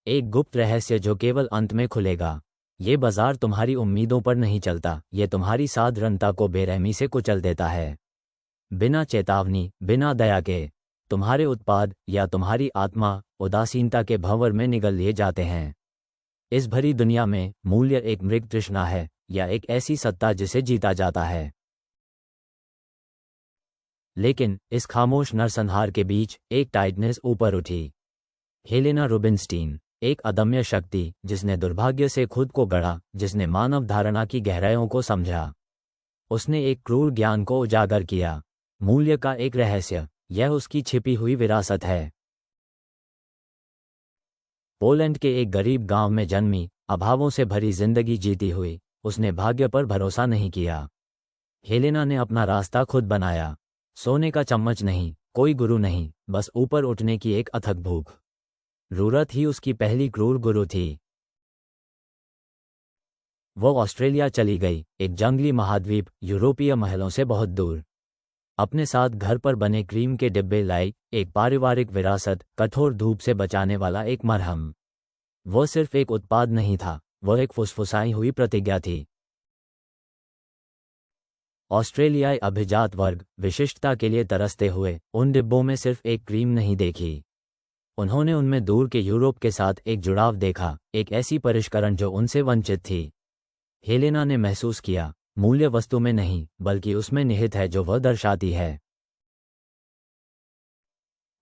एक गुप्त रहस्य जो केवल अंत में खुलेगा। ये बाजार तुम्हारी उम्मीदों पर नहीं चलता, ये तुम्हारी साधारणता को बेरहमी से कुचल देता है। बिना चेतावनी, बिना दया के तुम्हारे उत्पाद या तुम्हारी आत्मा उदासीनता के भंवर में निगल लिए जाते हैं। इस भरी दुनिया में मूल्य एक मृग तृष्णा है या एक ऐसी सत्ता जिसे जीता जाता है। लेकिन इस खामोश नरसंहार के बीच एक टाइटनेस ऊपर उठी। हेलेना रुबिनस्टीन, एक अदम्य शक्ति जिसने दुर्भाग्य से खुद को गढ़ा, जिसने मानव धारणा की गहराइयों को समझा। उसने एक क्रूर ज्ञान को उजागर किया, मूल्य का एक रहस्य। यह उसकी छिपी हुई विरासत है। पोलैंड के एक गरीब गांव में जन्मी, अभावों से भरी जिंदगी जीती हुई, उसने भाग्य पर भरोसा नहीं किया। हेलेना ने अपना रास्ता खुद बनाया। सोने का चम्मच नहीं, कोई गुरु नहीं, बस ऊपर उठने की एक अथक भूख। जरूरत ही उसकी पहली क्रूर गुरु थी। वो ऑस्ट्रेलिया चली गई, एक जंगली महाद्वीप, यूरोपीय महलों से बहुत दूर। अपने साथ घर पर बने क्रीम के डिब्बे लाई, एक पारिवारिक विरासत, कठोर धूप से बचाने वाला एक मरहम। वो सिर्फ एक उत्पाद नहीं था, वो एक फुसफुसाई हुई प्रतिज्ञा थी। ऑस्ट्रेलियाई अभिजात वर्ग विशिष्टता के लिए तरसते हुए उन डिब्बों में सिर्फ एक क्रीम नहीं देखी। उन्होंने उनमें दूर के यूरोप के साथ एक जुड़ाव देखा, एक ऐसी परिष्करण जो उनसे वंचित थी। हेलेना ने महसूस किया, मूल्य वस्तु में नहीं बल्कि उसमें निहित है जो वह दर्शाती है।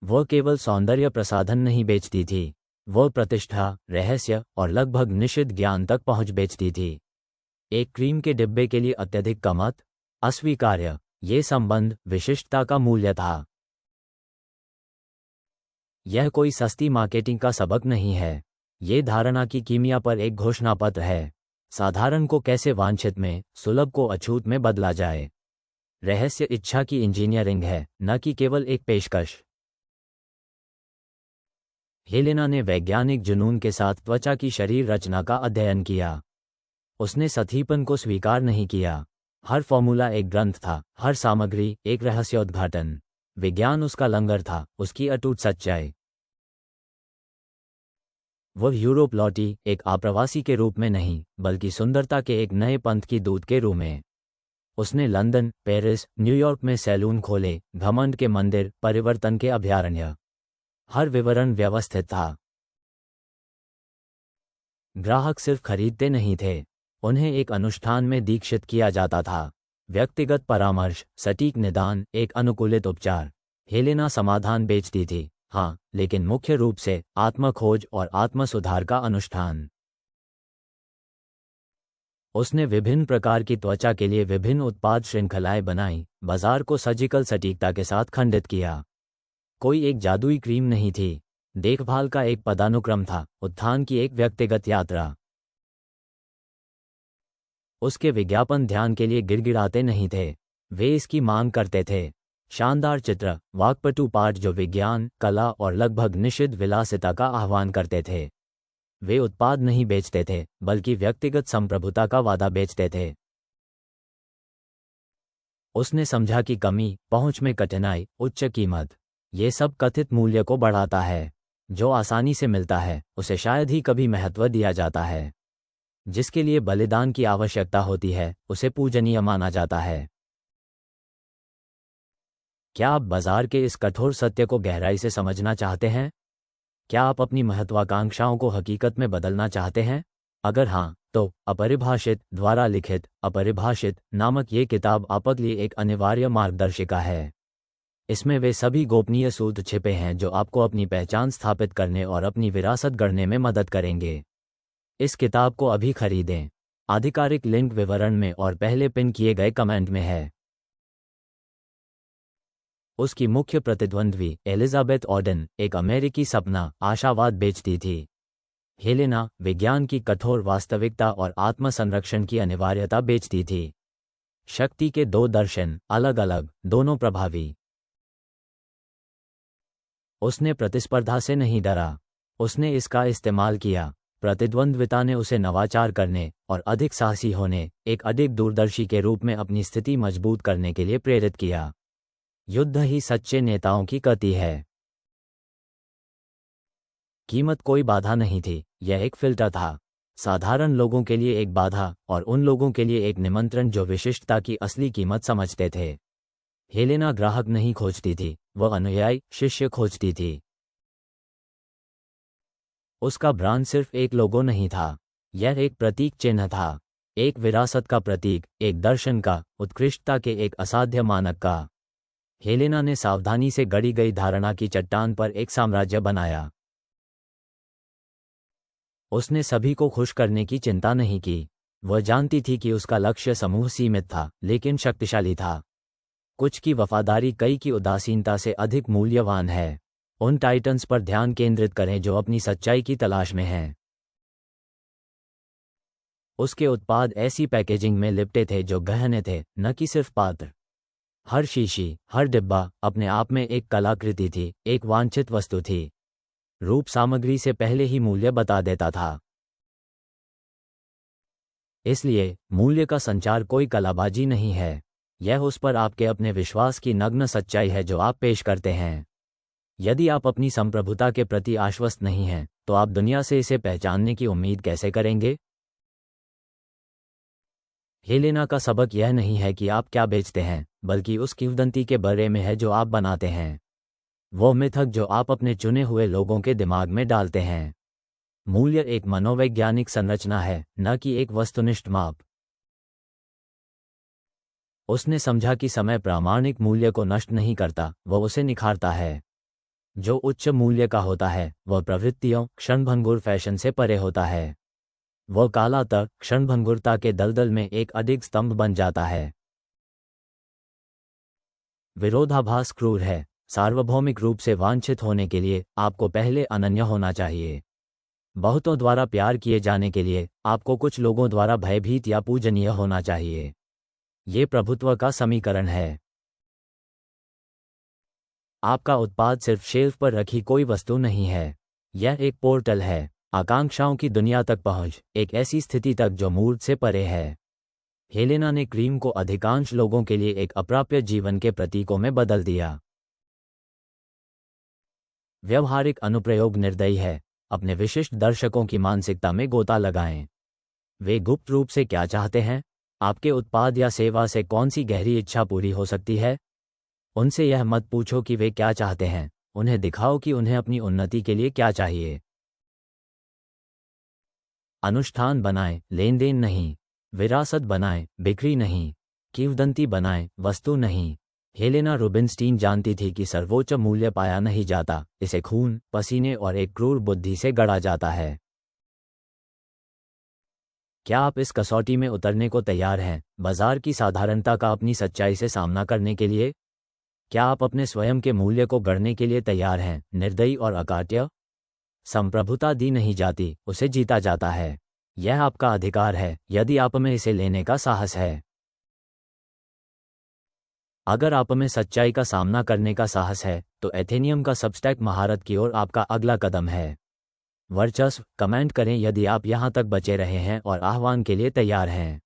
वह केवल सौंदर्य प्रसाधन नहीं बेचती थी, वह प्रतिष्ठा, रहस्य और लगभग निषिद्ध ज्ञान तक पहुंच बेचती थी। एक क्रीम के डिब्बे के लिए अत्यधिक कीमत, अस्वीकार्य, ये संबंध विशिष्टता का मूल्य था। यह कोई सस्ती मार्केटिंग का सबक नहीं है, ये धारणा की कीमिया पर एक घोषणापत्र है। साधारण को कैसे वांछित में, सुलभ को अछूत में बदला जाए। रहस्य इच्छा की इंजीनियरिंग है, न कि केवल एक पेशकश। हेलेना ने वैज्ञानिक जुनून के साथ त्वचा की शरीर रचना का अध्ययन किया। उसने सतीपन को स्वीकार नहीं किया। हर फॉर्मूला एक ग्रंथ था, हर सामग्री एक रहस्योद्घाटन। विज्ञान उसका लंगर था, उसकी अटूट सच्चाई। वह यूरोप लौटी, एक आप्रवासी के रूप में नहीं बल्कि सुंदरता के एक नए पंथ की दूत के रूप में। उसने लंदन, पेरिस, न्यूयॉर्क में सैलून खोले, घमंड के मंदिर, परिवर्तन के अभयारण्य। हर विवरण व्यवस्थित था। ग्राहक सिर्फ खरीदते नहीं थे, उन्हें एक अनुष्ठान में दीक्षित किया जाता था। व्यक्तिगत परामर्श, सटीक निदान, एक अनुकूलित उपचार। हेलेना समाधान बेचती थी, हाँ, लेकिन मुख्य रूप से आत्मखोज और आत्मसुधार का अनुष्ठान। उसने विभिन्न प्रकार की त्वचा के लिए विभिन्न उत्पाद श्रृंखलाएं बनाई, बाजार को सर्जिकल सटीकता के साथ खंडित किया। कोई एक जादुई क्रीम नहीं थी, देखभाल का एक पदानुक्रम था, उत्थान की एक व्यक्तिगत यात्रा। उसके विज्ञापन ध्यान के लिए गिड़गिड़ाते नहीं थे, वे इसकी मांग करते थे। शानदार चित्र, वाक्पटु पाठ जो विज्ञान, कला और लगभग निषिद्ध विलासिता का आह्वान करते थे। वे उत्पाद नहीं बेचते थे बल्कि व्यक्तिगत संप्रभुता का वादा बेचते थे। उसने समझा कि कमी, पहुंच में कठिनाई, उच्च कीमत, ये सब कथित मूल्य को बढ़ाता है। जो आसानी से मिलता है उसे शायद ही कभी महत्व दिया जाता है। जिसके लिए बलिदान की आवश्यकता होती है उसे पूजनीय माना जाता है। क्या आप बाजार के इस कठोर सत्य को गहराई से समझना चाहते हैं? क्या आप अपनी महत्वाकांक्षाओं को हकीकत में बदलना चाहते हैं? अगर हाँ, तो अपरिभाषित द्वारा लिखित अपरिभाषित नामक ये किताब आपके लिए एक अनिवार्य मार्गदर्शिका है। इसमें वे सभी गोपनीय सूत्र छिपे हैं जो आपको अपनी पहचान स्थापित करने और अपनी विरासत गढ़ने में मदद करेंगे। इस किताब को अभी खरीदें। आधिकारिक लिंक विवरण में और पहले पिन किए गए कमेंट में है। उसकी मुख्य प्रतिद्वंद्वी एलिजाबेथ ऑडेन एक अमेरिकी सपना, आशावाद बेचती थी। हेलेना विज्ञान की कठोर वास्तविकता और आत्मसंरक्षण की अनिवार्यता बेचती थी। शक्ति के दो दर्शन, अलग अलग, दोनों प्रभावी। उसने प्रतिस्पर्धा से नहीं डरा, उसने इसका इस्तेमाल किया। प्रतिद्वंद्विता ने उसे नवाचार करने और अधिक साहसी होने, एक अधिक दूरदर्शी के रूप में अपनी स्थिति मजबूत करने के लिए प्रेरित किया। युद्ध ही सच्चे नेताओं की गति है। कीमत कोई बाधा नहीं थी, यह एक फिल्टर था। साधारण लोगों के लिए एक बाधा और उन लोगों के लिए एक निमंत्रण जो विशिष्टता की असली कीमत समझते थे। हेलेना ग्राहक नहीं खोजती थी, वह अनुयायी शिष्य खोजती थी। उसका ब्रांड सिर्फ एक लोगो नहीं था, यह एक प्रतीक चिन्ह था, एक विरासत का प्रतीक, एक दर्शन का, उत्कृष्टता के एक असाध्य मानक का। हेलेना ने सावधानी से गढ़ी गई धारणा की चट्टान पर एक साम्राज्य बनाया। उसने सभी को खुश करने की चिंता नहीं की। वह जानती थी कि उसका लक्ष्य समूह सीमित था, लेकिन शक्तिशाली था। कुछ की वफादारी कई की उदासीनता से अधिक मूल्यवान है। उन टाइटन्स पर ध्यान केंद्रित करें जो अपनी सच्चाई की तलाश में हैं। उसके उत्पाद ऐसी पैकेजिंग में लिपटे थे जो गहने थे, न कि सिर्फ पात्र। हर शीशी, हर डिब्बा अपने आप में एक कलाकृति थी, एक वांछित वस्तु थी। रूप सामग्री से पहले ही मूल्य बता देता था। इसलिए मूल्य का संचार कोई कलाबाजी नहीं है, यह उस पर आपके अपने विश्वास की नग्न सच्चाई है जो आप पेश करते हैं। यदि आप अपनी संप्रभुता के प्रति आश्वस्त नहीं हैं, तो आप दुनिया से इसे पहचानने की उम्मीद कैसे करेंगे? हेलेना का सबक यह नहीं है कि आप क्या बेचते हैं, बल्कि उस किंवदंती के बारे में है जो आप बनाते हैं। वो मिथक जो आप अपने चुने हुए लोगों के दिमाग में डालते हैं। मूल्य एक मनोवैज्ञानिक संरचना है, न कि एक वस्तुनिष्ठ माप। उसने समझा कि समय प्रामाणिक मूल्य को नष्ट नहीं करता, वह उसे निखारता है। जो उच्च मूल्य का होता है, वह प्रवृत्तियों, क्षणभंगुर फैशन से परे होता है। वह काला तक क्षणभंगुरता के दलदल में एक अडिग स्तंभ बन जाता है। विरोधाभास क्रूर है। सार्वभौमिक रूप से वांछित होने के लिए आपको पहले अनन्य होना चाहिए। बहुतों द्वारा प्यार किए जाने के लिए आपको कुछ लोगों द्वारा भयभीत या पूजनीय होना चाहिए। ये प्रभुत्व का समीकरण है। आपका उत्पाद सिर्फ शेल्फ पर रखी कोई वस्तु नहीं है, यह एक पोर्टल है, आकांक्षाओं की दुनिया तक पहुंच, एक ऐसी स्थिति तक जो मूर्त से परे है। हेलेना ने क्रीम को अधिकांश लोगों के लिए एक अप्राप्य जीवन के प्रतीकों में बदल दिया। व्यवहारिक अनुप्रयोग निर्दयी है। अपने विशिष्ट दर्शकों की मानसिकता में गोता लगाएं। वे गुप्त रूप से क्या चाहते हैं? आपके उत्पाद या सेवा से कौन सी गहरी इच्छा पूरी हो सकती है? उनसे यह मत पूछो कि वे क्या चाहते हैं, उन्हें दिखाओ कि उन्हें अपनी उन्नति के लिए क्या चाहिए। अनुष्ठान बनाएं, लेन देन नहीं। विरासत बनाएं, बिक्री नहीं। किंवदंती बनाएं, वस्तु नहीं। हेलेना रुबिनस्टीन जानती थी कि सर्वोच्च मूल्य पाया नहीं जाता, इसे खून, पसीने और एक क्रूर बुद्धि से गढ़ा जाता है। क्या आप इस कसौटी में उतरने को तैयार हैं, बाजार की साधारणता का अपनी सच्चाई से सामना करने के लिए? क्या आप अपने स्वयं के मूल्य को गढ़ने के लिए तैयार हैं, निर्दयी और अकाट्य? संप्रभुता दी नहीं जाती, उसे जीता जाता है। यह आपका अधिकार है, यदि आप में इसे लेने का साहस है। अगर आप में सच्चाई का सामना करने का साहस है, तो एथेनियम का सबस्टैक महारत की ओर आपका अगला कदम है। वर्चस्व, कमेंट करें यदि आप यहां तक बचे रहे हैं और आह्वान के लिए तैयार हैं।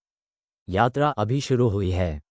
यात्रा अभी शुरू हुई है।